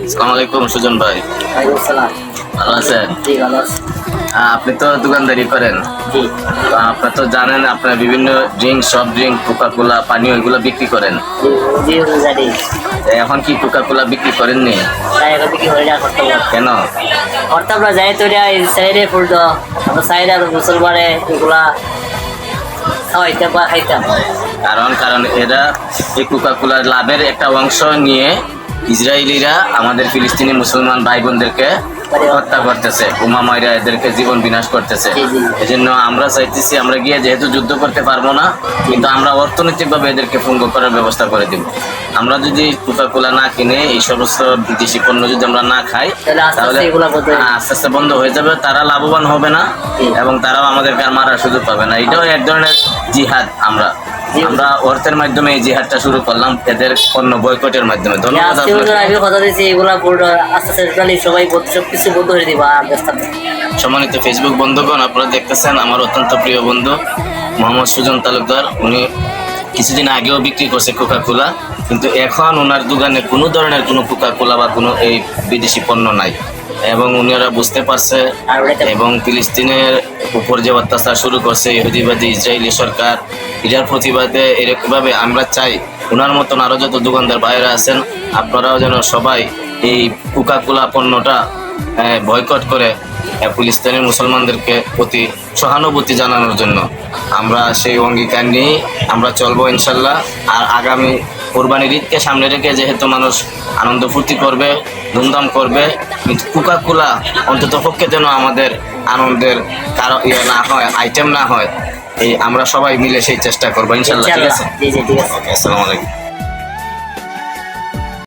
আসসালামু আলাইকুম সুজন ভাই। ওয়ালাইকুম সালাম। ভালো আছেন? জি ভালো আছি। আপনি তো দোকানদারি করেন, জি তো আপনি তো জানেন আপনার বিভিন্ন drink, soft drink, Coca Cola, পানীয় এগুলো বিক্রি করেন। জি জি হুজুর জানি। তো এখন কি কোকা কোলা বিক্রি করেননি? তাই এখন কি হয়ে না করতে পারবো কেন? করতাম না যাই তো এই সাইডে ফুলতো আমরা সাইডে আর মুসলমানে এগুলা খাওয়াইতাম বা খাইতাম। কারণ এরা এই কোকা কোলার লাভের একটা অংশ নিয়ে ইসরায়েলিরা আমাদের ফিলিস্তিনি মুসলমান ভাই বোনদেরকে হত্যা করতেছে, বোমা মাইরা এদেরকে জীবন বিনাশ করতেছে। এজন্য আমরা চাইতেছি আমরা গিয়ে যেহেতু যুদ্ধ করতে পারবো না, কিন্তু আমরা অর্থনৈতিকভাবে এদেরকে পঙ্গু করার ব্যবস্থা করে দিব। আমরা যদি কোকা কোলা না কিনে এই সমস্ত বিদেশি পণ্য যদি আমরা না খাই তাহলে আস্তে আস্তে বন্ধ হয়ে যাবে, তারা লাভবান হবে না এবং তারাও আমাদেরকে আর মারার সুযোগ পাবে না। এটাও এক ধরনের জিহাদ। আমরা অর্থের মাধ্যমে এই জিহাদটা শুরু করলাম, এদের পণ্য বয়কটের মাধ্যমে। ধন্যবাদ। আমি কথা দিয়েছি এগুলা আস্তে আস্তে সবাই সবকিছু বন্ধ করে দিবা। সম্মানিত ফেসবুক বন্ধুগণ, আপনারা দেখতেছেন আমার অত্যন্ত প্রিয় বন্ধু মোহাম্মদ সুজন তালুকদার। উনি কিছুদিন আগেও বিক্রি করছে কোকা কোলা, কিন্তু এখন ওনার দোকানে কোনো ধরনের কোনো কোকা কোলা বা কোনো এই বিদেশি পণ্য নাই এবং উনারা বুঝতে পারছে এবং ফিলিস্তিনের উপর যে অত্যাচার শুরু করছে ইহুদিবাদী ইসরায়েলি সরকার, এটার প্রতিবাদে এরকমভাবে আমরা চাই ওনার মতন আরও যত দোকানদার বাইরে আছেন আপনারাও যেন সবাই এই কোকা কোলা পণ্যটা বয়কট করে ফিলিস্তিনের মুসলমানদেরকে প্রতি সহানুভূতি জানানোর জন্য আমরা সেই অঙ্গীকার নিয়ে আমরা চলবো ইনশাল্লাহ। আর আগামী কোরবানির ঈদকে সামনে রেখে যেহেতু মানুষ আনন্দ ফুর্তি করবে, ধুমধাম করবে, কিন্তু কোকা কোলা অন্তত পক্ষে যেন আমাদের আনন্দের কারণ না হয়, আইটেম না হয়, এই আমরা সবাই মিলে সেই চেষ্টা করবো ইনশাল্লাহ। ঠিক আছে? জি জি ঠিক আছে। আসসালামু আলাইকুম।